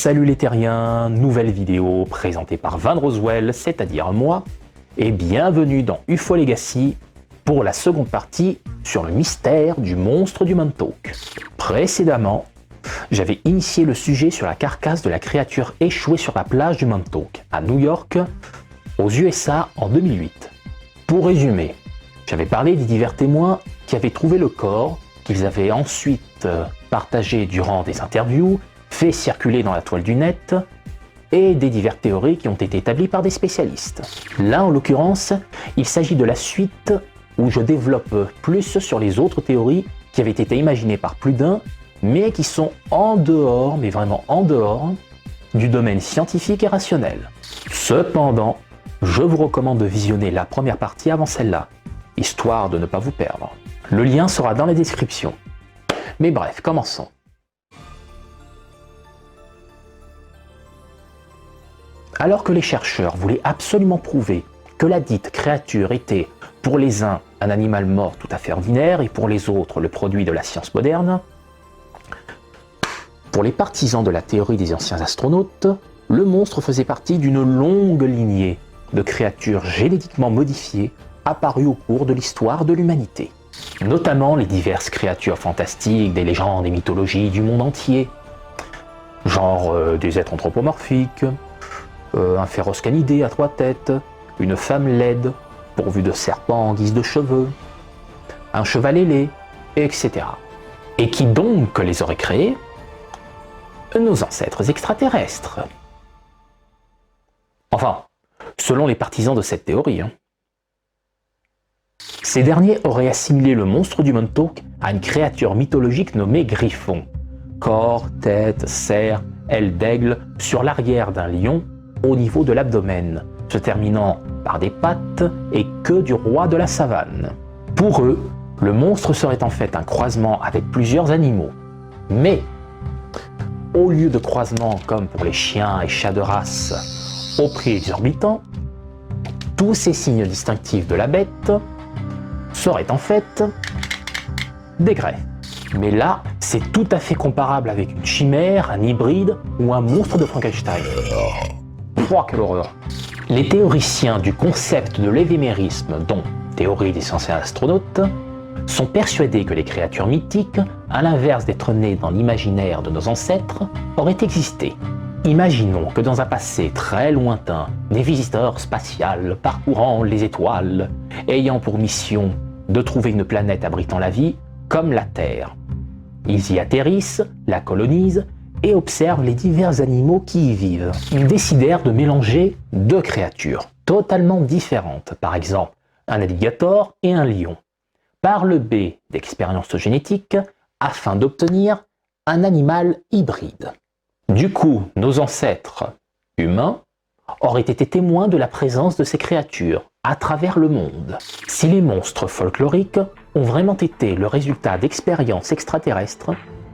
Salut les terriens, nouvelle vidéo présentée par Van Roswell, c'est-à-dire moi, et bienvenue dans UFO Legacy pour la seconde partie sur le mystère du monstre du Montauk. Précédemment, j'avais initié le sujet sur la carcasse de la créature échouée sur la plage du Montauk, à New York, aux USA en 2008. Pour résumer, j'avais parlé des divers témoins qui avaient trouvé le corps, qu'ils avaient ensuite partagé durant des interviews, fait circuler dans la toile du net, et des diverses théories qui ont été établies par des spécialistes. Là, en l'occurrence, il s'agit de la suite où je développe plus sur les autres théories qui avaient été imaginées par plus d'un, mais qui sont en dehors, mais vraiment en dehors, du domaine scientifique et rationnel. Cependant, je vous recommande de visionner la première partie avant celle-là, histoire de ne pas vous perdre. Le lien sera dans la description. Mais bref, commençons. Alors que les chercheurs voulaient absolument prouver que la dite créature était, pour les uns, un animal mort tout à fait ordinaire et pour les autres, le produit de la science moderne, pour les partisans de la théorie des anciens astronautes, le monstre faisait partie d'une longue lignée de créatures génétiquement modifiées apparues au cours de l'histoire de l'humanité. Notamment les diverses créatures fantastiques des légendes et mythologies du monde entier, genre des êtres anthropomorphiques, un féroce canidé à 3 têtes, une femme laide, pourvue de serpents en guise de cheveux, un cheval ailé, etc. Et qui donc les aurait créés? Nos ancêtres extraterrestres. Enfin, selon les partisans de cette théorie. Ces derniers auraient assimilé le monstre du Montauk à une créature mythologique nommée Griffon. Corps, tête, cerf, aile d'aigle sur l'arrière d'un lion au niveau de l'abdomen, se terminant par des pattes et queue du roi de la savane. Pour eux, le monstre serait en fait un croisement avec plusieurs animaux. Mais, au lieu de croisement comme pour les chiens et chats de race au prix exorbitant, tous ces signes distinctifs de la bête seraient en fait des greffes. Mais là, c'est tout à fait comparable avec une chimère, un hybride ou un monstre de Frankenstein. Oh, quelle horreur! Les théoriciens du concept de l'évémérisme, dont théorie des anciens astronautes, sont persuadés que les créatures mythiques, à l'inverse d'être nées dans l'imaginaire de nos ancêtres, auraient existé. Imaginons que dans un passé très lointain, des visiteurs spatials parcourant les étoiles, ayant pour mission de trouver une planète abritant la vie, comme la Terre. Ils y atterrissent, la colonisent, et observent les divers animaux qui y vivent. Ils décidèrent de mélanger deux créatures totalement différentes, par exemple un alligator et un lion, par le biais d'expériences génétiques afin d'obtenir un animal hybride. Du coup, nos ancêtres humains auraient été témoins de la présence de ces créatures à travers le monde. Si les monstres folkloriques ont vraiment été le résultat d'expériences extraterrestres,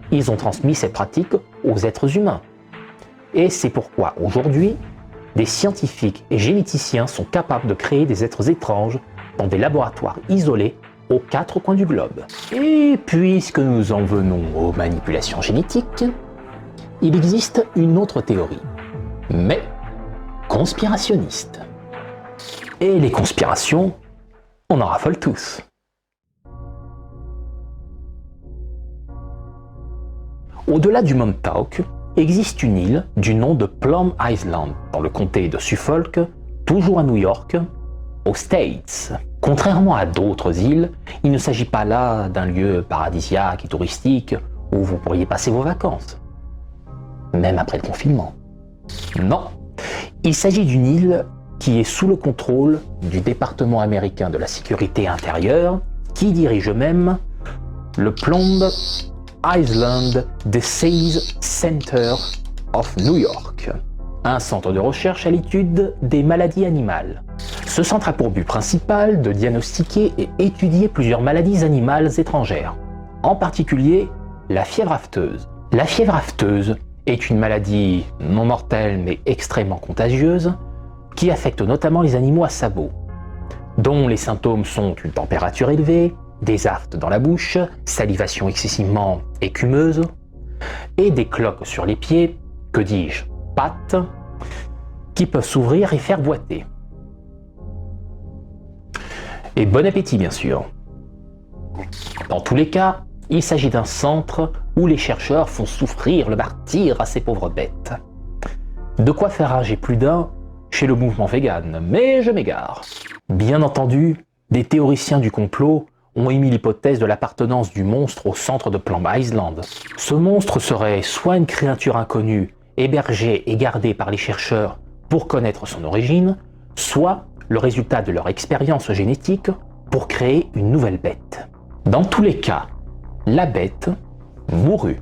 ils ont transmis cette pratique aux êtres humains. Et c'est pourquoi aujourd'hui, des scientifiques et généticiens sont capables de créer des êtres étranges dans des laboratoires isolés aux 4 coins du globe. Et puisque nous en venons aux manipulations génétiques, il existe une autre théorie, mais conspirationniste. Et les conspirations, on en raffole tous. Au-delà du Montauk, existe une île du nom de Plum Island, dans le comté de Suffolk, toujours à New York, aux States. Contrairement à d'autres îles, il ne s'agit pas là d'un lieu paradisiaque et touristique où vous pourriez passer vos vacances, même après le confinement. Non, il s'agit d'une île qui est sous le contrôle du département américain de la sécurité intérieure, qui dirige même le Plum Island Disease Center of New York, un centre de recherche à l'étude des maladies animales. Ce centre a pour but principal de diagnostiquer et étudier plusieurs maladies animales étrangères, en particulier la fièvre afteuse. La fièvre afteuse est une maladie non mortelle mais extrêmement contagieuse qui affecte notamment les animaux à sabots, dont les symptômes sont une température élevée, des aftes dans la bouche, salivation excessivement écumeuse, et des cloques sur les pieds que dis-je, pattes, qui peuvent s'ouvrir et faire boiter. Et bon appétit bien sûr. Dans tous les cas, il s'agit d'un centre où les chercheurs font souffrir le martyre à ces pauvres bêtes. De quoi faire rager plus d'un chez le mouvement vegan, mais je m'égare. Bien entendu, des théoriciens du complot ont émis l'hypothèse de l'appartenance du monstre au centre de Plum Island. Ce monstre serait soit une créature inconnue, hébergée et gardée par les chercheurs pour connaître son origine, soit le résultat de leur expérience génétique pour créer une nouvelle bête. Dans tous les cas, la bête mourut,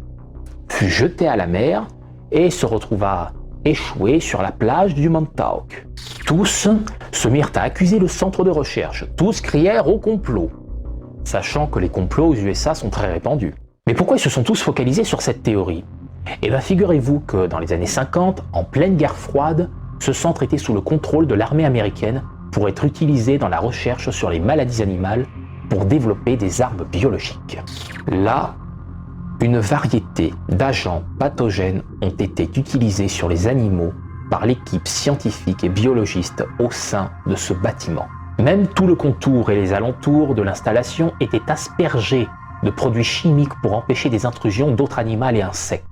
fut jetée à la mer et se retrouva échouée sur la plage du Montauk. Tous se mirent à accuser le centre de recherche, tous crièrent au complot, sachant que les complots aux USA sont très répandus. Mais pourquoi ils se sont tous focalisés sur cette théorie? Eh bien figurez-vous que dans les années 50, en pleine guerre froide, ce centre était sous le contrôle de l'armée américaine pour être utilisé dans la recherche sur les maladies animales pour développer des armes biologiques. Là, une variété d'agents pathogènes ont été utilisés sur les animaux par l'équipe scientifique et biologiste au sein de ce bâtiment. Même tout le contour et les alentours de l'installation étaient aspergés de produits chimiques pour empêcher des intrusions d'autres animaux et insectes.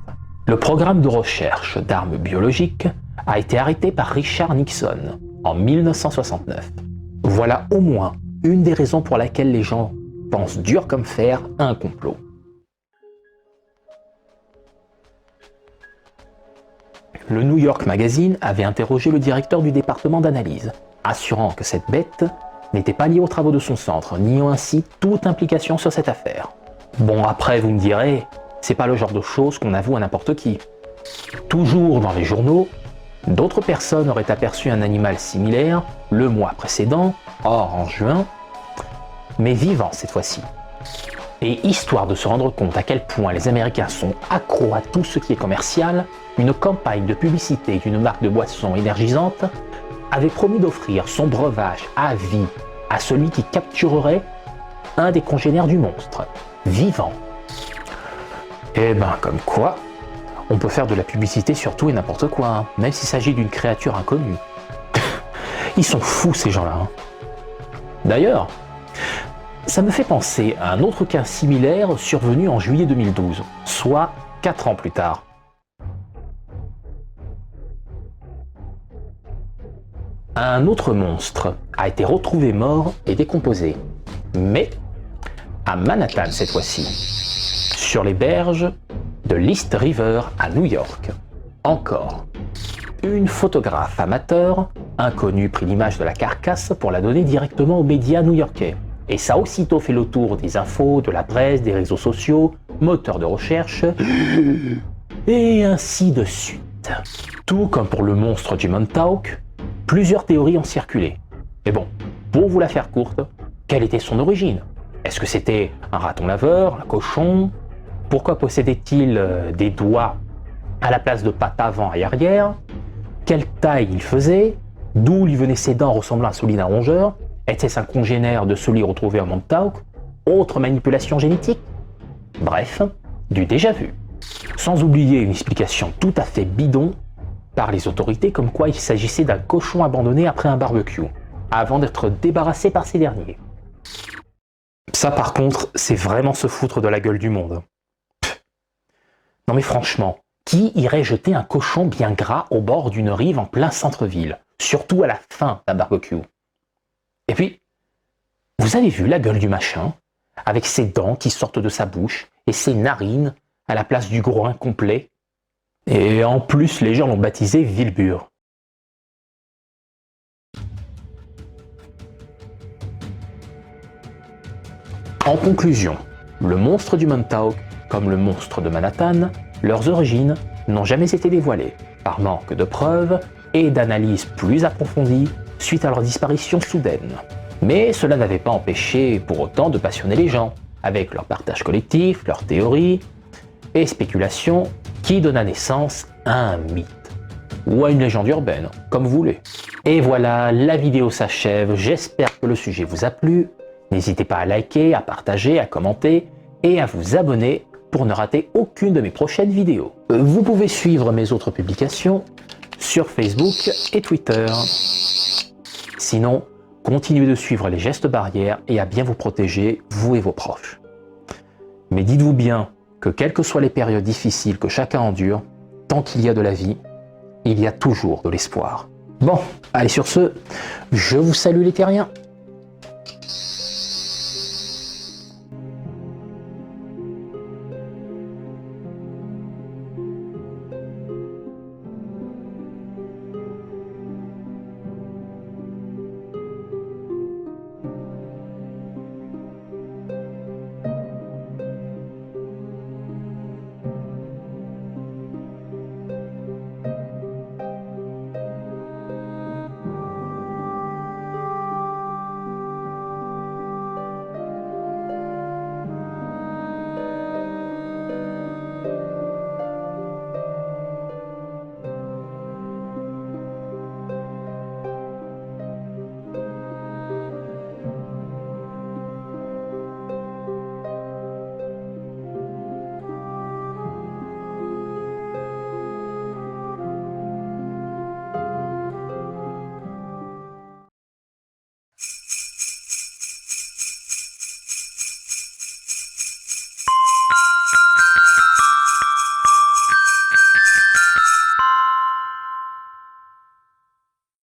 Le programme de recherche d'armes biologiques a été arrêté par Richard Nixon en 1969. Voilà au moins une des raisons pour laquelle les gens pensent dur comme fer à un complot. Le New York Magazine avait interrogé le directeur du département d'analyse, assurant que cette bête n'était pas liée aux travaux de son centre, niant ainsi toute implication sur cette affaire. Bon, après vous me direz, c'est pas le genre de choses qu'on avoue à n'importe qui. Toujours dans les journaux, d'autres personnes auraient aperçu un animal similaire le mois précédent, or en juin, mais vivant cette fois-ci. Et histoire de se rendre compte à quel point les Américains sont accros à tout ce qui est commercial, une campagne de publicité d'une marque de boisson énergisante avait promis d'offrir son breuvage à vie à celui qui capturerait un des congénères du monstre, vivant. Eh ben, comme quoi, on peut faire de la publicité sur tout et n'importe quoi, hein, même s'il s'agit d'une créature inconnue. Ils sont fous ces gens-là. Hein. D'ailleurs, ça me fait penser à un autre cas similaire survenu en juillet 2012, soit 4 ans plus tard. Un autre monstre a été retrouvé mort et décomposé, mais à Manhattan cette fois-ci, sur les berges de l'East River à New York. Encore. Une photographe amateur, inconnue, prit l'image de la carcasse pour la donner directement aux médias new-yorkais. Et ça a aussitôt fait le tour des infos, de la presse, des réseaux sociaux, moteurs de recherche, et ainsi de suite. Tout comme pour le monstre du Montauk, plusieurs théories ont circulé. Mais bon, pour vous la faire courte, quelle était son origine? Est-ce que c'était un raton laveur, un cochon? Pourquoi possédait-il des doigts à la place de pattes avant et arrière? Quelle taille il faisait? D'où lui venaient ses dents ressemblant à celui d'un rongeur? Était-ce un congénère de celui retrouvé à Montauk? Autre manipulation génétique? Bref, du déjà vu. Sans oublier une explication tout à fait bidon par les autorités comme quoi il s'agissait d'un cochon abandonné après un barbecue, avant d'être débarrassé par ces derniers. Ça par contre, c'est vraiment se foutre de la gueule du monde. Non mais franchement, qui irait jeter un cochon bien gras au bord d'une rive en plein centre-ville, surtout à la fin d'un barbecue? Et puis, vous avez vu la gueule du machin, avec ses dents qui sortent de sa bouche et ses narines à la place du groin complet? Et en plus, les gens l'ont baptisé Wilbur. En conclusion, le monstre du Montauk, comme le monstre de Manhattan, leurs origines n'ont jamais été dévoilées, par manque de preuves et d'analyses plus approfondies suite à leur disparition soudaine. Mais cela n'avait pas empêché pour autant de passionner les gens, avec leur partage collectif, leurs théories et spéculations qui donna naissance à un mythe, ou à une légende urbaine, comme vous voulez. Et voilà, la vidéo s'achève, j'espère que le sujet vous a plu. N'hésitez pas à liker, à partager, à commenter et à vous abonner pour ne rater aucune de mes prochaines vidéos. Vous pouvez suivre mes autres publications sur Facebook et Twitter. Sinon, continuez de suivre les gestes barrières et à bien vous protéger, vous et vos proches. Mais dites-vous bien que quelles que soient les périodes difficiles que chacun endure, tant qu'il y a de la vie, il y a toujours de l'espoir. Bon, allez sur ce, je vous salue les terriens.